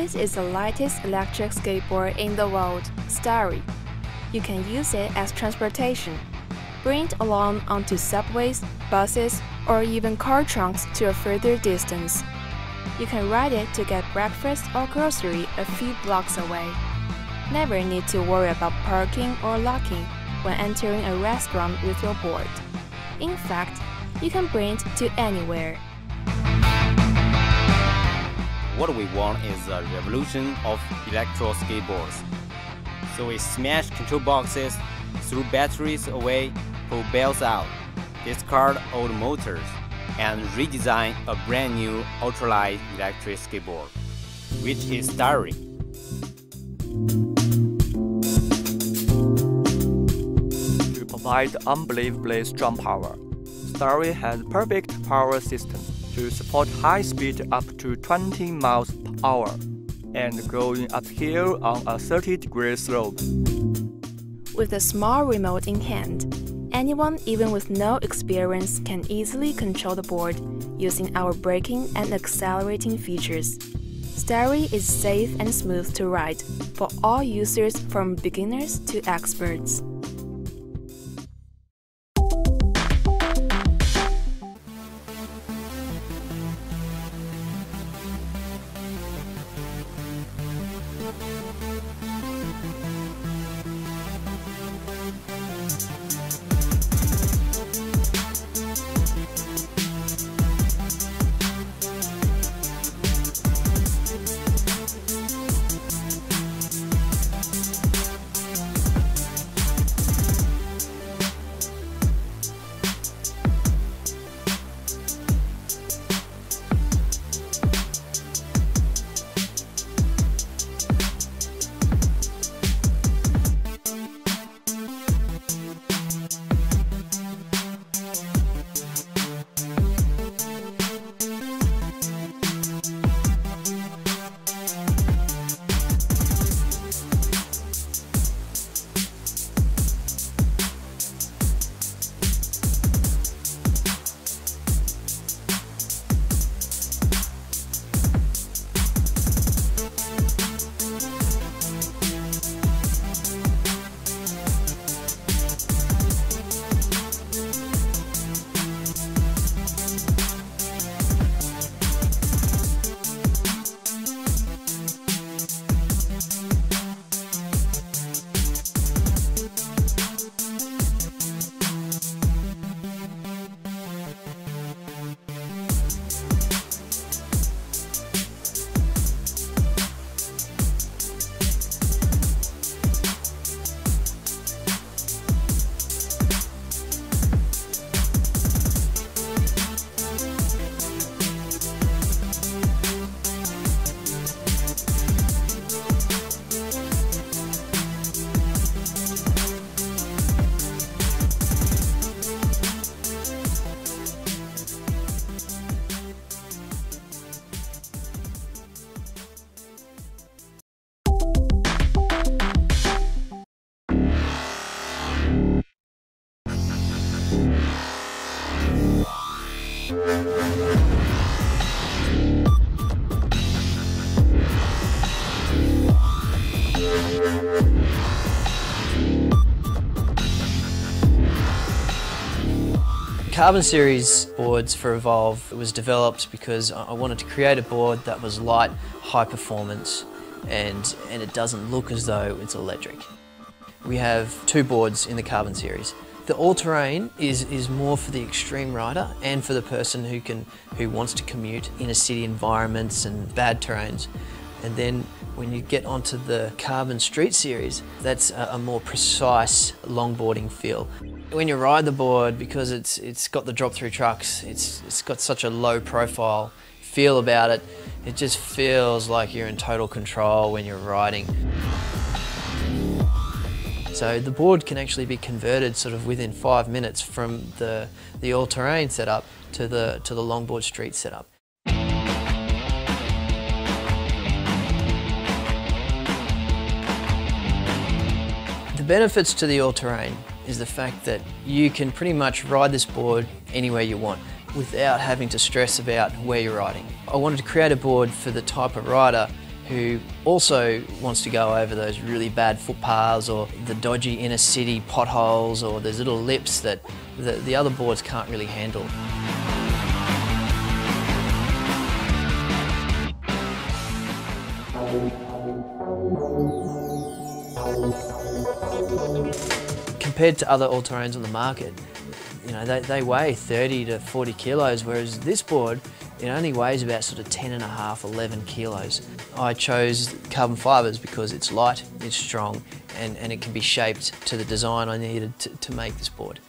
This is the lightest electric skateboard in the world, Starry. You can use it as transportation. Bring it along onto subways, buses, or even car trunks to a further distance. You can ride it to get breakfast or grocery a few blocks away. Never need to worry about parking or locking when entering a restaurant with your board. In fact, you can bring it to anywhere. What we want is a revolution of electro skateboards. So we smash control boxes, threw batteries away, pull belts out, discard old motors, and redesign a brand new ultralight electric skateboard, which is Starry. To provide unbelievably strong power, Starry has perfect power system to support high speed up to 20 miles per hour and going uphill on a 30-degree slope. With a small remote in hand, anyone even with no experience can easily control the board using our braking and accelerating features. Starry is safe and smooth to ride for all users from beginners to experts. Carbon series boards for Evolve was developed because I wanted to create a board that was light, high performance, and it doesn't look as though it's electric. We have two boards in the Carbon series. The all-terrain is more for the extreme rider and for the person who wants to commute in a city environments and bad terrains. And then when you get onto the Carbon Street series, that's a more precise longboarding feel. When you ride the board, because it's got the drop-through trucks, it's got such a low profile feel about it, it just feels like you're in total control when you're riding. So the board can actually be converted sort of within 5 minutes from the all-terrain setup to the longboard street setup. The benefits to the all-terrain is the fact that you can pretty much ride this board anywhere you want without having to stress about where you're riding. I wanted to create a board for the type of rider who also wants to go over those really bad footpaths or the dodgy inner city potholes or those little lips that the other boards can't really handle. Compared to other all-terrains on the market, you know, they weigh 30 to 40 kilos, whereas this board, it only weighs about sort of 10.5, 11 kilos. I chose carbon fibres because it's light, it's strong, and it can be shaped to the design I needed to make this board.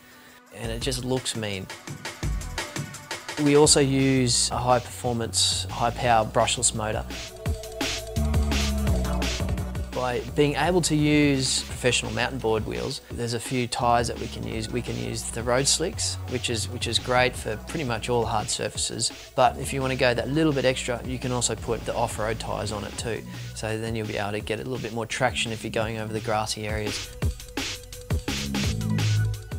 And it just looks mean. We also use a high-performance, high-power brushless motor. By being able to use professional mountain board wheels, there's a few tyres that we can use. We can use the road slicks, which is great for pretty much all hard surfaces. But if you want to go that little bit extra, you can also put the off-road tyres on it too. So then you'll be able to get a little bit more traction if you're going over the grassy areas.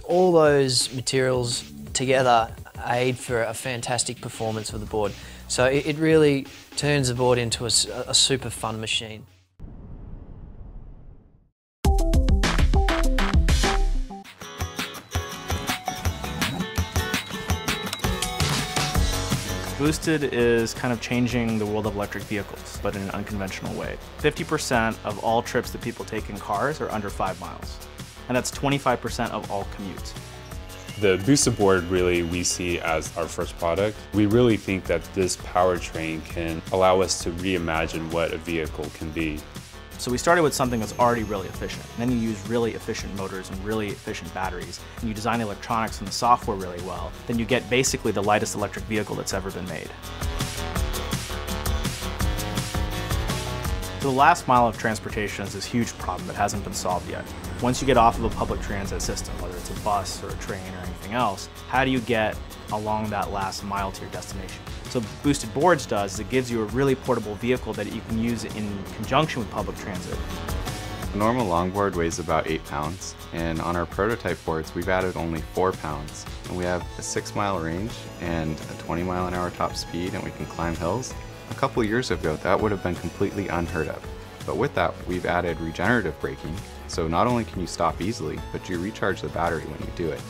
All those materials together aid for a fantastic performance of the board. So it really turns the board into a super fun machine. Boosted is kind of changing the world of electric vehicles, but in an unconventional way. 50% of all trips that people take in cars are under 5 miles, and that's 25% of all commutes. The Boosted board really we see as our first product. We really think that this powertrain can allow us to reimagine what a vehicle can be. So we started with something that's already really efficient. And then you use really efficient motors and really efficient batteries, and you design the electronics and the software really well. Then you get basically the lightest electric vehicle that's ever been made. So the last mile of transportation is this huge problem that hasn't been solved yet. Once you get off of a public transit system, whether it's a bus or a train or anything else, how do you get along that last mile to your destination? So what Boosted Boards does is it gives you a really portable vehicle that you can use in conjunction with public transit. A normal longboard weighs about 8 pounds, and on our prototype boards we've added only 4 pounds. And we have a 6-mile range and a 20-mile-an-hour top speed, and we can climb hills. A couple years ago that would have been completely unheard of. But with that we've added regenerative braking, so not only can you stop easily, but you recharge the battery when you do it.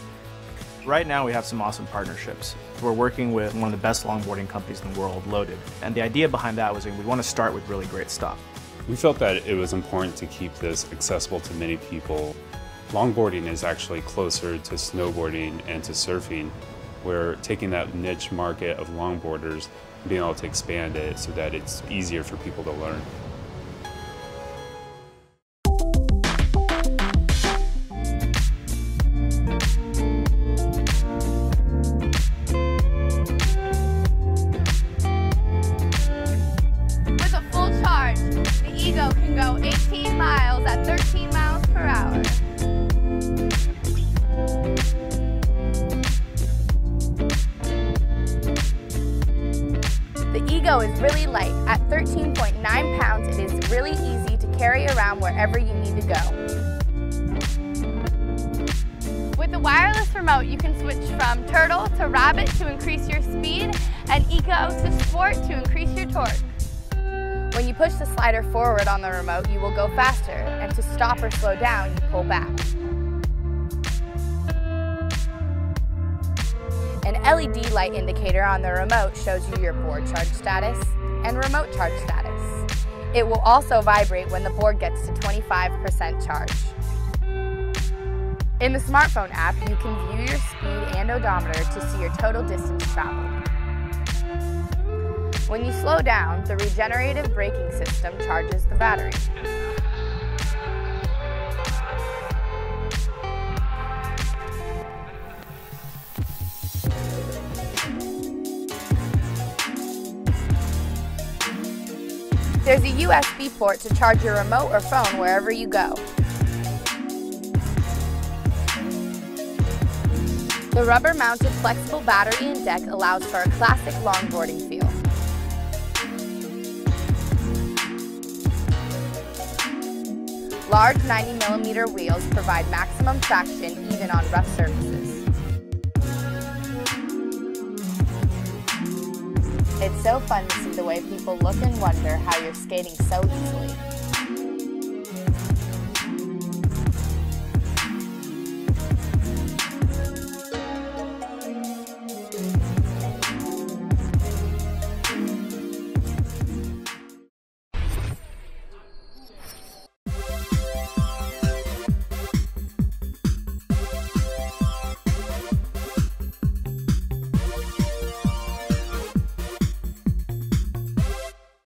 Right now we have some awesome partnerships. We're working with one of the best longboarding companies in the world, Loaded. And the idea behind that was we want to start with really great stuff. We felt that it was important to keep this accessible to many people. Longboarding is actually closer to snowboarding and to surfing. We're taking that niche market of longboarders and being able to expand it so that it's easier for people to learn. Can go 18 miles at 13 miles per hour. The Ego is really light. At 13.9 pounds, it is really easy to carry around wherever you need to go. With the wireless remote, you can switch from Turtle to Rabbit to increase your speed, and Eco to Sport to increase your torque. When you push the slider forward on the remote, you will go faster, and to stop or slow down, you pull back. An LED light indicator on the remote shows you your board charge status and remote charge status. It will also vibrate when the board gets to 25% charge. In the smartphone app, you can view your speed and odometer to see your total distance traveled. When you slow down, the regenerative braking system charges the battery. There's a USB port to charge your remote or phone wherever you go. The rubber-mounted flexible battery and deck allows for a classic longboarding feel. Large 90mm wheels provide maximum traction even on rough surfaces. It's so fun to see the way people look and wonder how you're skating so easily.